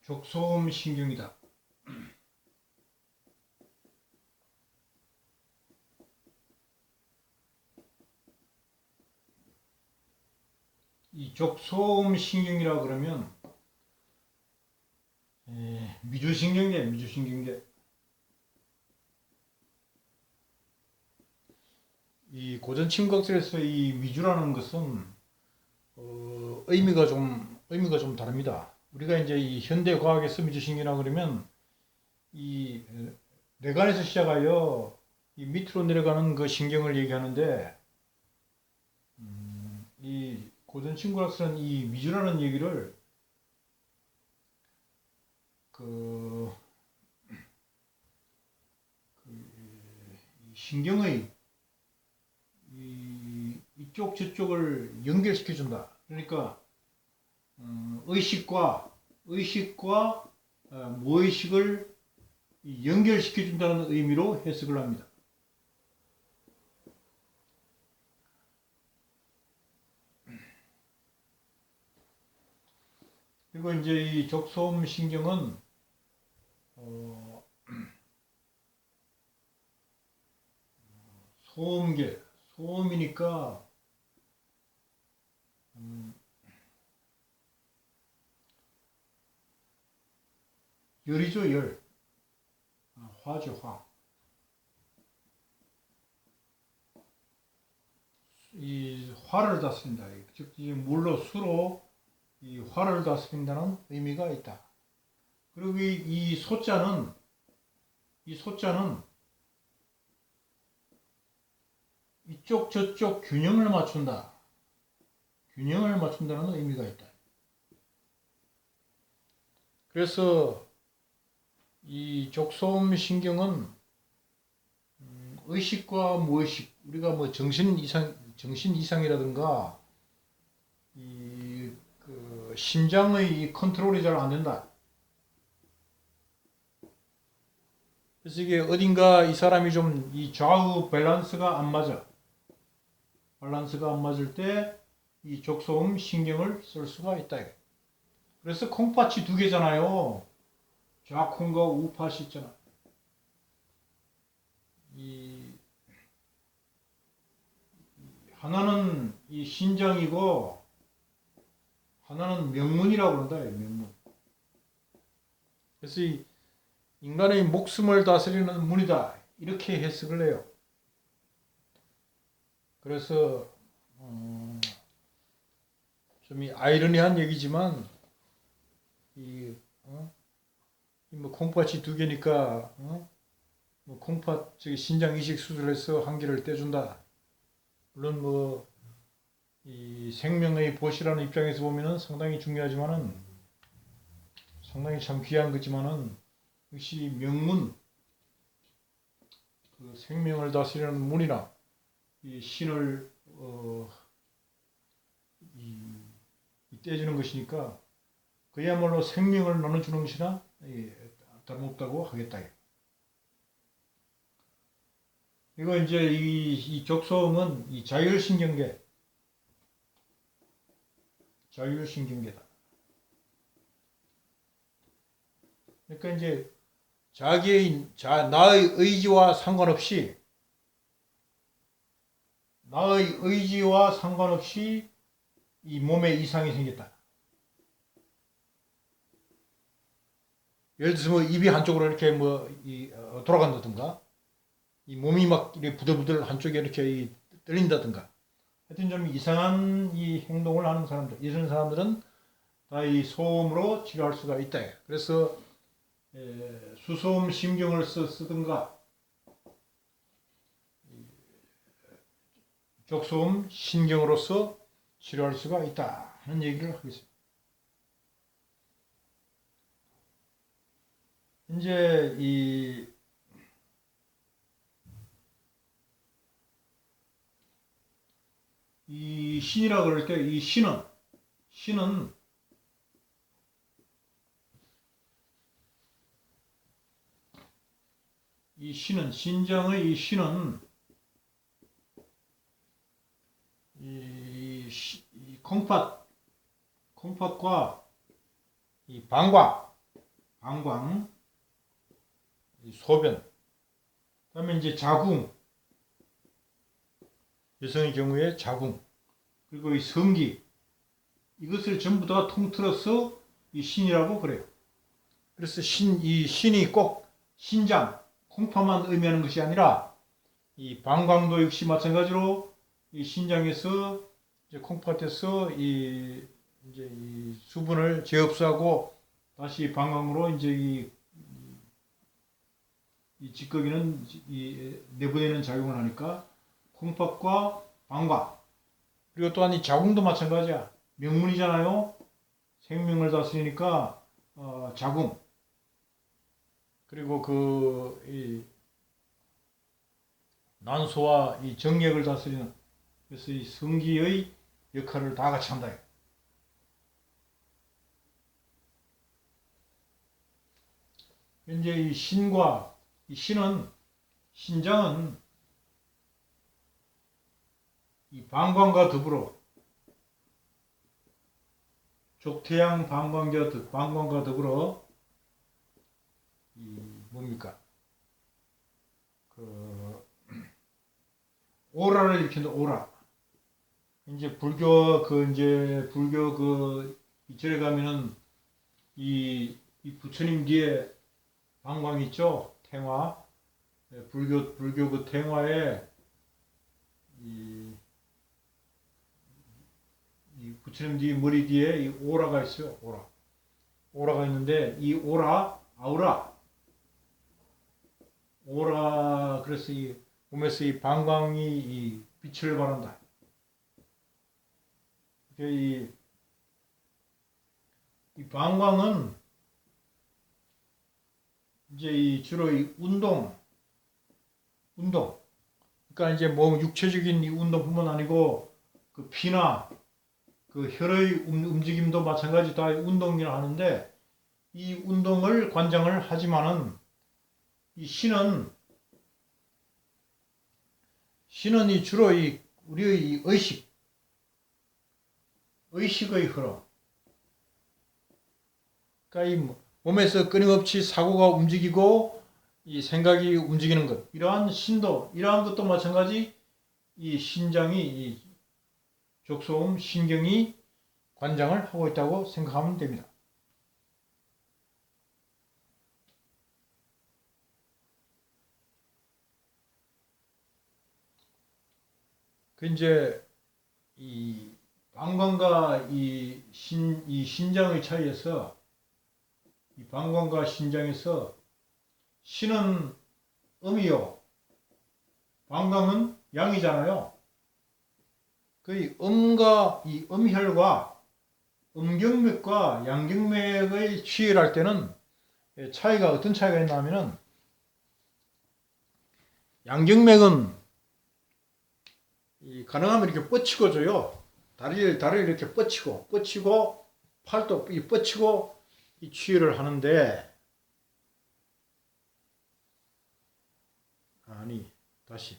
족소음 신경이다. 이 족소음 신경이라 그러면 미주신경계, 미주신경계. 이 고전 침각술에서 이 미주라는 것은 의미가 좀 다릅니다. 우리가 이제 이 현대 과학에서 미주신경이라 그러면 이 뇌관에서 시작하여 이 밑으로 내려가는 그 신경을 얘기하는데 이 고전 침각술은 이 미주라는 얘기를 그 신경의 이쪽 저쪽을 연결시켜 준다. 그러니까 의식과 무의식을 연결시켜 준다는 의미로 해석을 합니다. 그리고 이제 이 족소음 신경은 소음계, 소음이니까 열이죠, 열. 화죠, 화. 이 화를 다스린다. 즉, 이 물로 수로 이 화를 다스린다는 의미가 있다. 그리고 이 소자는 이쪽 저쪽 균형을 맞춘다. 균형을 맞춘다는 의미가 있다. 그래서 이 족소음 신경은 의식과 무의식, 우리가 뭐 정신 이상이라든가 그 심장의 컨트롤이 잘 안 된다. 그래서 이게 어딘가 이 사람이 좀 이 좌우 밸런스가 안 맞아. 밸런스가 안 맞을 때 이 족소음 신경을 쓸 수가 있다. 그래서 콩팥이 두 개잖아요. 좌콩과 우팥이 있잖아. 이 하나는 이 신장이고 하나는 명문이라고 그런다. 명문. 그래서 이 인간의 목숨을 다스리는 문이다. 이렇게 해석을 해요. 그래서 좀 아이러니한 얘기지만 뭐 콩팥이 두 개니까 뭐 콩팥 신장 이식 수술해서 한 개를 떼준다. 물론 뭐 이 생명의 보시라는 입장에서 보면은 상당히 중요하지만은 상당히 참 귀한 거지만은 역시 명문 그 생명을 다스리는 문이나 이 신을 떼주는 것이니까 그야말로 생명을 나눠주는 것이나 다름없다고 하겠다. 이거 이제 이 족소음은 이 자율신경계다. 그러니까 이제 나의 의지와 상관없이 이 몸에 이상이 생겼다. 예를 들어서 뭐 입이 한쪽으로 이렇게 돌아간다든가, 이 몸이 막 이렇게 부들부들 한쪽에 이렇게 떨린다든가, 하여튼 좀 이상한 이 행동을 하는 사람들, 이런 사람들은 다 이 소음으로 치료할 수가 있다. 그래서 수소음 신경을 쓰든가 족소음 신경으로서 치료할 수가 있다 하는 얘기를 하겠습니다. 이제 이 신이라 그럴 때 이 신은 신장의 이 신은 이 콩팥과 이 방광 방광, 이 소변, 그다음에 이제 자궁, 여성의 경우에 자궁, 그리고 이 성기, 이것을 전부 다 통틀어서 이 신이라고 그래요. 그래서 이 신이 꼭 신장, 콩팥만 의미하는 것이 아니라 이 방광도 역시 마찬가지로 이 신장에서 이제 콩팥에서 이 이제 이 수분을 재흡수하고 다시 방광으로 이제 이 찌꺼기는 내보내는 작용을 하니까 콩팥과 방광, 그리고 또한 이 자궁도 마찬가지야. 명문이잖아요. 생명을 다스리니까 자궁, 그리고 이 난소와 이 정액을 다스리는, 그래서 이 성기의 역할을 다 같이 한다. 현재 이 신과 이 신장은 이 방광과 더불어 족태양 방광과 더불어 이 뭡니까? 오라를 일으킨다. 오라. 이제 불교 이절에 가면은 이 부처님 뒤에 방광 있죠. 탱화. 불교 그 탱화에 이 부처님 뒤 머리 뒤에 이 오라가 있어요. 오라가 있는데 이 아우라, 그래서 이 몸에서 이 방광이 이 빛을 발한다. 이 방광은 이제 주로 이 운동. 그러니까 이제 몸 육체적인 이 운동뿐만 아니고 그 피나 그 혈의 움직임도 마찬가지 다 운동이라 하는데, 이 운동을 관장을 하지만은 이 신은 이 주로 우리의 이 의식의 흐름. 그러니까 이 몸에서 끊임없이 사고가 움직이고 이 생각이 움직이는 것. 이러한 것도 마찬가지 이 신장이 이 족소음 신경이 관장을 하고 있다고 생각하면 됩니다. 그 이제 이 방광과 이 신장의 차이에서, 이 방광과 신장에서 신은 음이요, 방광은 양이잖아요. 그 음과 이 음혈과 음경맥과 양경맥의 치유할 때는 차이가 어떤 차이가 있냐면은, 양경맥은 가능하면 이렇게 뻗치고 줘요. 다리를 이렇게 뻗치고 팔도 뻗치고 이 치유를 하는데, 다시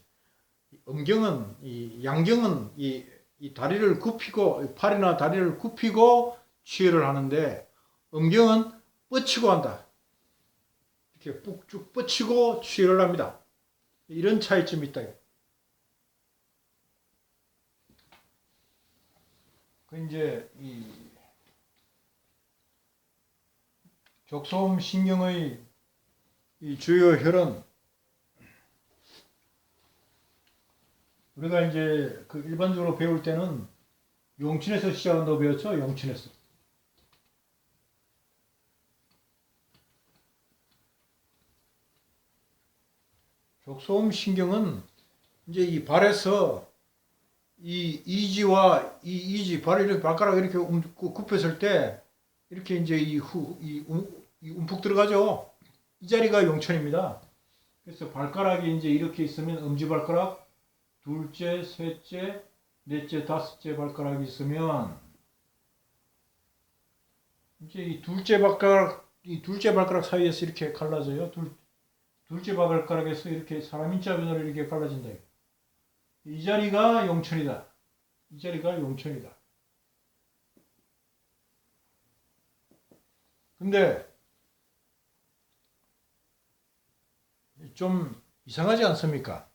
양경은 이 다리를 굽히고, 팔이나 다리를 굽히고 치유를 하는데, 음경은 뻗치고 한다. 이렇게 쭉 뻗치고 치유를 합니다. 이런 차이점이 있다. 이제 이 족소음 신경의 이 주요 혈은, 우리가 이제 그 일반적으로 배울 때는 용친에서 시작한다고 배웠죠. 용친에서. 족소음 신경은 이제 이 발에서 이 이지 발을 이렇게 발가락 이렇게 굽혔을 때 이렇게 이제 이 움푹 들어가죠. 이 자리가 용천입니다. 그래서 발가락이 이제 이렇게 있으면 엄지발가락, 둘째, 셋째, 넷째, 다섯째 발가락이 있으면, 이제 이 둘째 발가락 사이에서 이렇게 갈라져요. 둘째 발가락에서 이렇게 사람 인자변으로 이렇게 갈라진다. 이 자리가 용천이다. 이 자리가 용천이다. 근데 좀 이상하지 않습니까?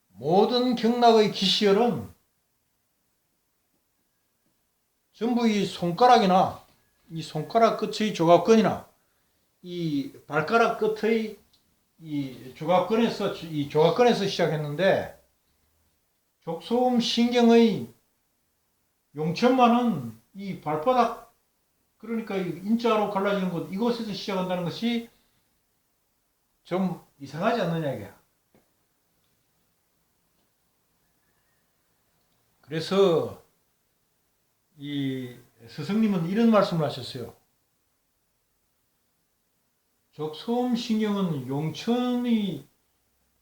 모든 경락의 기시열은 전부 이 손가락이나 이 손가락 끝의 조각근이나 이 발가락 끝의 이 조각근에서 시작했는데, 족소음 신경의 용천만은 이 발바닥, 그러니까 인자로 갈라지는 곳, 이곳에서 시작한다는 것이 좀 이상하지 않느냐 이게. 그래서 이 스승님은 이런 말씀을 하셨어요. 족소음 신경은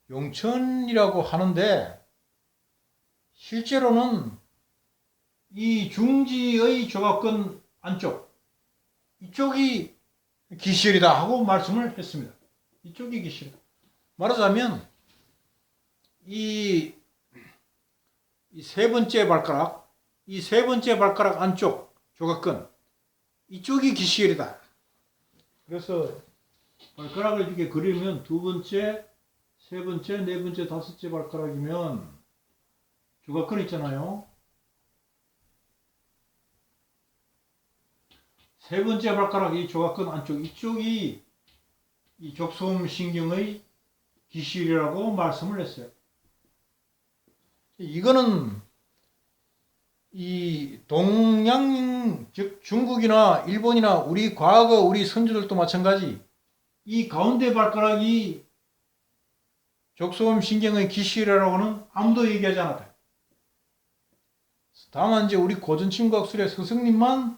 용천이라고 하는데, 실제로는 이 중지의 조각근 안쪽, 이쪽이 기시열이다 하고 말씀을 했습니다. 이쪽이 기시열이다. 말하자면 이 세 번째 발가락, 이 세 번째 발가락 안쪽 조각근, 이쪽이 기시열이다. 그래서 발가락을 이렇게 그리면 두 번째, 세 번째, 네 번째, 다섯째 발가락이면 조각근 있잖아요. 세 번째 발가락 이 조각근 안쪽, 이쪽이 이 족소음 신경의 기시열이라고 말씀을 했어요. 이거는 이 동양, 즉 중국이나 일본이나 우리 과거 우리 선조들도 마찬가지, 이 가운데 발가락이 족소음 신경의 기시열이라고는 아무도 얘기하지 않았다. 다만 이제 우리 고전친구학술의 스승님만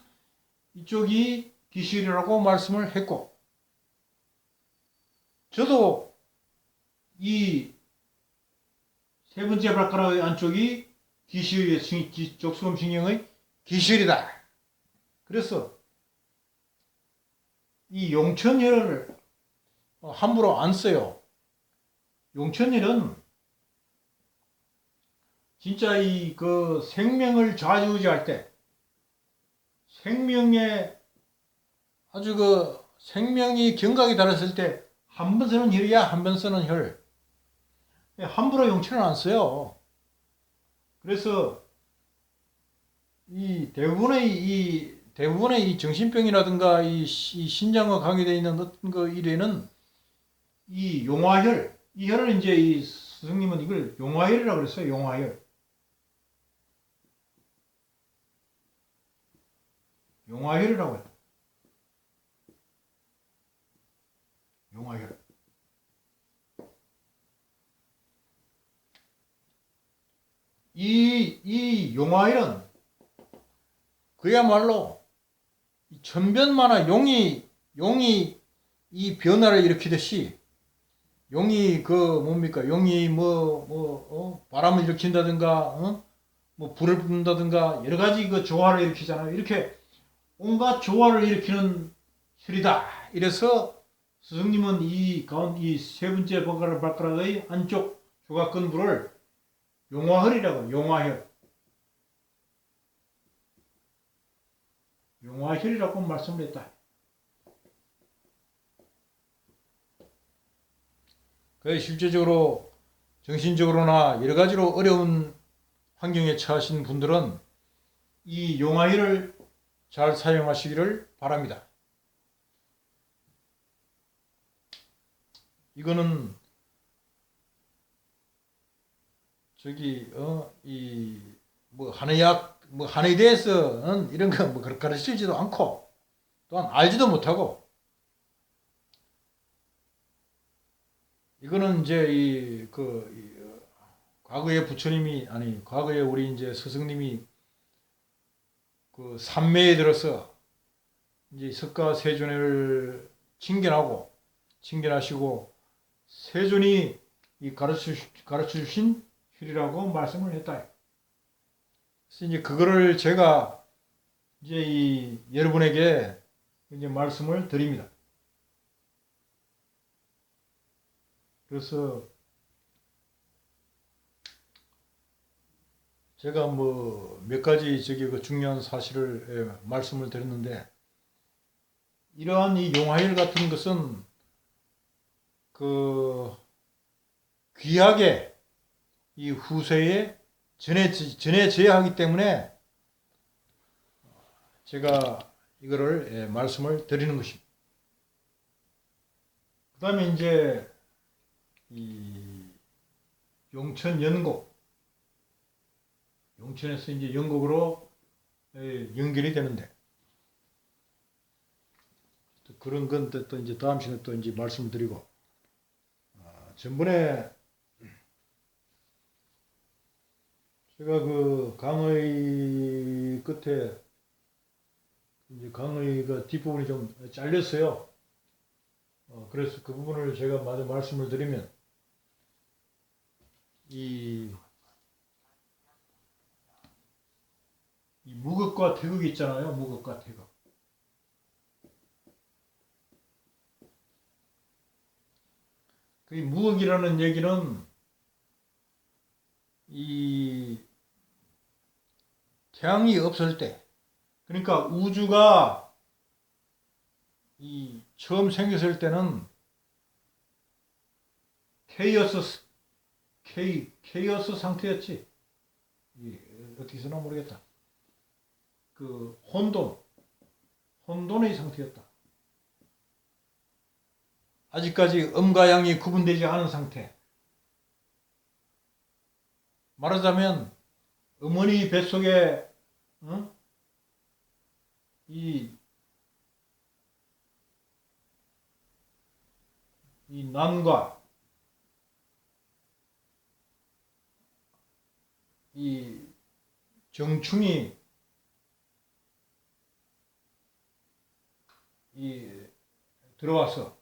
이쪽이 기시열이라고 말씀을 했고, 저도 이 세 번째 발가락의 안쪽이 기시열의 족소음 신경의 기시열이다. 그래서 이 용천열을 함부로 안 써요. 용천열은 진짜 이 그 생명을 좌지우지할 때, 생명의 아주 그 생명이 경각이 달았을 때 한 번 쓰는 혈이야, 한 번 쓰는 혈. 함부로 용천을 안 써요. 그래서 이 대부분의 이 정신병이라든가 이 신장과 관계되어 있는 어떤 그 일에는 이 용화혈, 이 혈을 이제 이 스승님은 이걸 용화혈이라고 그랬어요. 용화혈. 용화혈이라고 해요. 용화혈. 이 용화혈은 그야말로 천변만화 용이 이 변화를 일으키듯이, 용이 그 뭡니까? 용이 바람을 일으킨다든가, 뭐 불을 뿜는다든가 여러 가지 그 조화를 일으키잖아요. 이렇게 온갖 조화를 일으키는 혈이다. 이래서 스승님은 이 세 번째 발가락의 안쪽 조각근부를 용화혈이라고, 용화혈이라고 말씀을 했다. 그 실제적으로 정신적으로나 여러 가지로 어려운 환경에 처하신 분들은 이 용화혈을 잘 사용하시기를 바랍니다. 이거는 한의에 대해서는 이런 거 가르치지도 않고, 또한 알지도 못하고, 이거는 이제 과거에 과거에 우리 이제 스승님이 그 삼매에 들어서 이제 석가세존을 칭견하시고 세존이 가르쳐 주신 혈이라고 말씀을 했다. 그래서 이제 그거를 제가 이제 여러분에게 이제 말씀을 드립니다. 그래서 제가 몇 가지 그 중요한 사실을 말씀을 드렸는데, 이러한 이 용화혈 같은 것은 그 귀하게 이 후세에 전해져야 하기 때문에 제가 이거를 말씀을 드리는 것입니다. 그 다음에 이제 이 용천 연곡, 용천에서 이제 연곡으로 연결이 되는데, 또 그런 건 또 이제 다음 시간에 또 이제 말씀드리고, 전번에 제가 그 강의 끝에 이제 강의가 뒷부분이 좀 잘렸어요. 그래서 그 부분을 제가 마저 말씀을 드리면, 이 무극과 태극이 있잖아요. 무극과 태극. 그 무극이라는 얘기는 이 태양이 없을 때, 그러니까 우주가 이 처음 생겼을 때는 케이오스 상태였지. 어떻게 쓰나 모르겠다. 그 혼돈의 상태였다. 아직까지 음과 양이 구분되지 않은 상태. 말하자면 어머니 뱃속에 이 난과 이 정충이 들어와서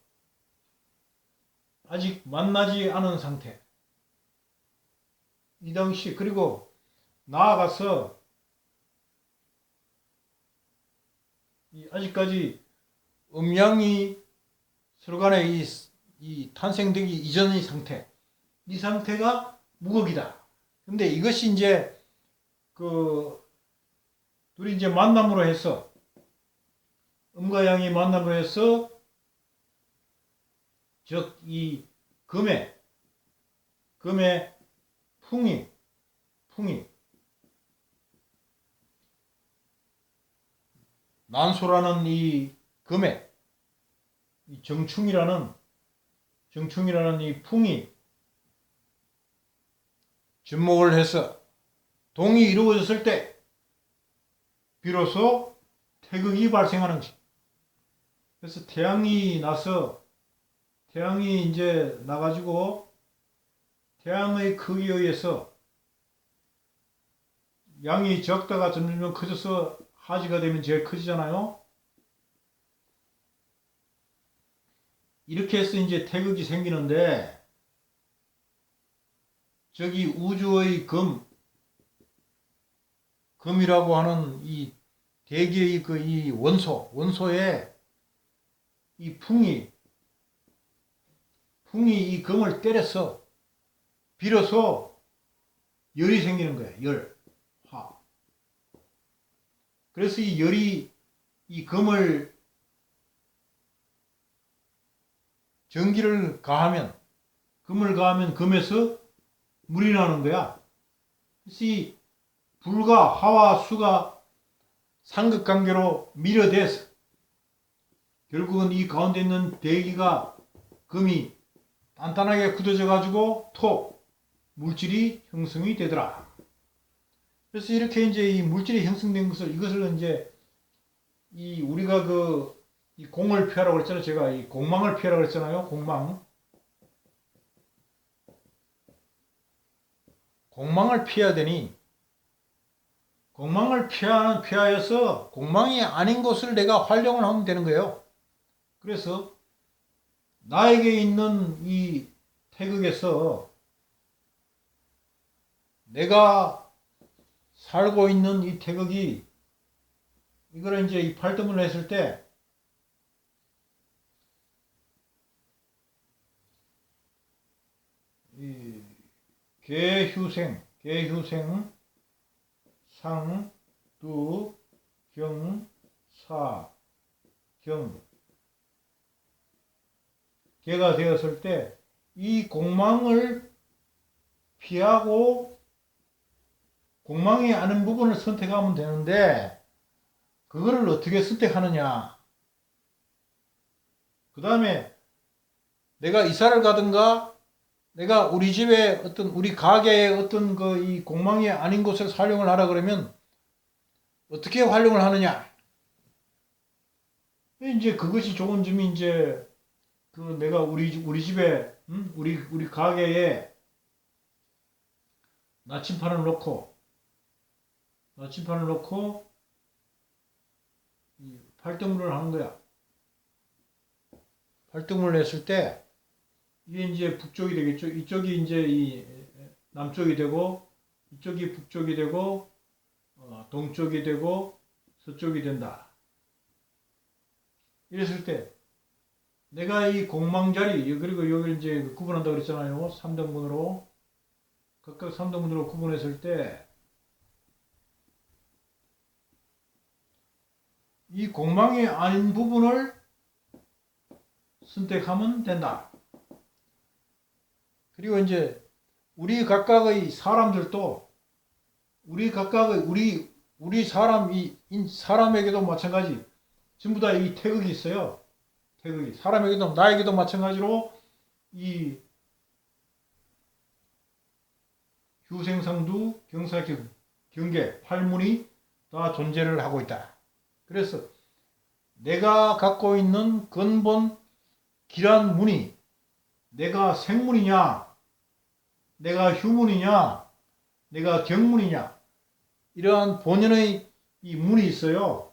아직 만나지 않은 상태. 이 당시, 그리고 나아가서 아직까지 음양이 서로 간에 이 탄생되기 이전의 상태, 이 상태가 무극이다. 근데 이것이 이제 그 둘이 이제 만남으로 해서, 음과 양이 만남으로 해서 즉 이 금의 풍이 난소라는 이 금의 이 정충이라는 이 풍이 접목을 해서 동이 이루어졌을 때 비로소 태극이 발생하는 것입니다. 그래서 태양이 이제 나가지고 태양의 크기에 의해서 양이 적다가 점점 커져서 하지가 되면 제일 커지잖아요. 이렇게 해서 이제 태극이 생기는데, 저기 우주의 금이라고 하는 이 대기의 이 원소에 이 풍이 이 금을 때려서 비로소 열이 생기는 거예요. 화. 그래서 이 열이 이 금을 전기를 가하면, 금에서 물이 나는 거야. 그래서 이 불과 화와 수가 삼각관계로 밀어대서 결국은 이 가운데 있는 대기가 금이 단단하게 굳어져 가지고 물질이 형성이 되더라. 그래서 이렇게 이제 이 물질이 형성된 이것을 이제 우리가 이 공을 피하라고 그랬잖아요. 제가 이 공망을 피하라고 그랬잖아요. 공망을 피해야 되니, 공망을 피하여서 공망이 아닌 것을 내가 활용을 하면 되는 거예요. 그래서 나에게 있는 이 태극에서 내가 살고 있는 이 태극이, 이거를 이제 이 팔등분을 했을 때 이 계휴생, 상, 두, 경, 사, 경, 개가 되었을 때 이 공망을 피하고 공망이 아닌 부분을 선택하면 되는데 그거를 어떻게 선택하느냐. 그 다음에 내가 이사를 가든가 내가 우리 집에 어떤 우리 가게에 어떤 그 이 공망이 아닌 곳을 활용을 하라 그러면 어떻게 활용을 하느냐. 이제 그것이 좋은 점이 이제 그 내가 우리 집에 우리 가게에 나침판을 놓고 이 팔등문을 하는 거야. 팔등문을 했을 때 이게 이제 북쪽이 되겠죠. 이쪽이 이제 이 남쪽이 되고 이쪽이 북쪽이 되고 동쪽이 되고 서쪽이 된다. 이랬을 때 내가 이 공망자리 그리고 여기를 이제 구분한다고 그랬잖아요. 3등분으로 각각 3등분으로 구분했을 때 이 공망이 아닌 부분을 선택하면 된다. 그리고 이제 우리 각각의 사람들도 우리 각각의 우리 사람에게도 마찬가지 전부 다 이 태극이 있어요. 태극이 사람에게도 나에게도 마찬가지로 이 휴생상두 경사경 경계 팔문이 다 존재를 하고 있다. 그래서 내가 갖고 있는 근본 기란 문이 내가 생문이냐, 내가 휴문이냐, 내가 경문이냐 이러한 본연의 이 문이 있어요.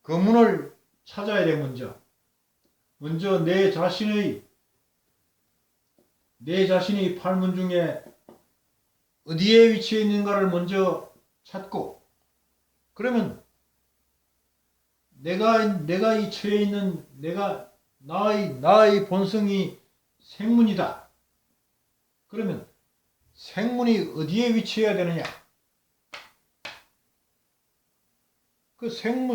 그 문을 찾아야 돼. 먼저 내 자신의 팔문 중에 어디에 위치해 있는가를 먼저 찾고 그러면 내가 이 처해 있는 나의 본성이 생문이다. 그러면 생문이 어디에 위치해야 되느냐? 그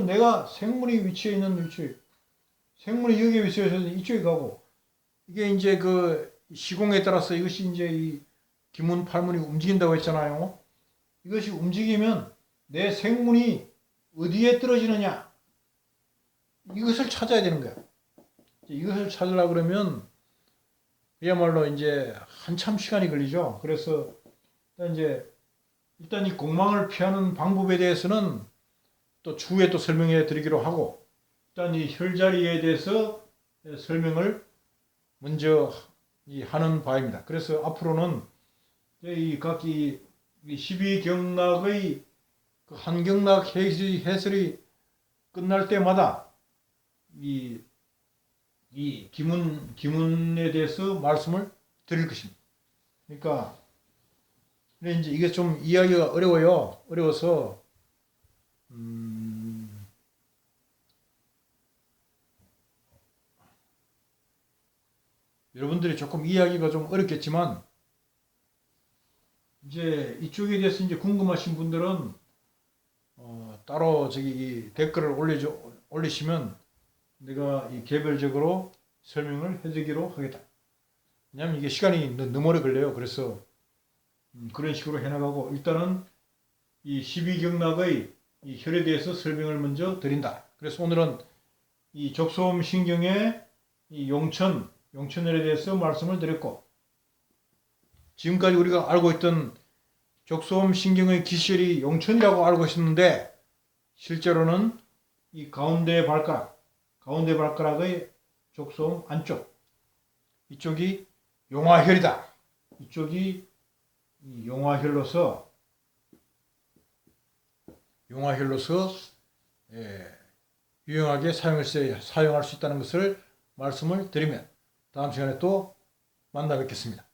내가 생문이 위치해 있는 위치, 생문이 여기에 위치해서 이쪽에 가고, 이게 이제 그 시공에 따라서 이것이 이제 이 기문, 팔문이 움직인다고 했잖아요. 이것이 움직이면 내 생문이 어디에 떨어지느냐? 이것을 찾아야 되는 거야. 이것을 찾으려고 그러면 그야말로 이제 한참 시간이 걸리죠. 그래서 일단 이 공망을 피하는 방법에 대해서는 또 추후에 또 설명해 드리기로 하고 일단 이 혈자리에 대해서 설명을 먼저 하는 바입니다. 그래서 앞으로는 각 12경락의 그 한경락 해설이 끝날 때마다 이 기문에 대해서 말씀을 드릴 것입니다. 그러니까 이제 이게 좀 이야기가 어려워서 여러분들이 조금 이해하기가 좀 어렵겠지만 이제 이쪽에 대해서 이제 궁금하신 분들은 따로 이 댓글을 올리시면 내가 개별적으로 설명을 해드리기로 하겠다. 왜냐하면 이게 시간이 너무 오래 걸려요. 그래서 그런 식으로 해나가고 일단은 이 12경락의 이 혈에 대해서 설명을 먼저 드린다. 그래서 오늘은 이 족소음 신경의 이 용천혈에 대해서 말씀을 드렸고 지금까지 우리가 알고 있던 족소음 신경의 기혈이 용천이라고 알고 있었는데 실제로는 이 가운데 발가락의 족소음 안쪽 이쪽이 용화혈이다. 이쪽이 용화혈로서 유용하게 사용할 수 있다는 것을 말씀을 드리면 다음 시간에 또 만나 뵙겠습니다.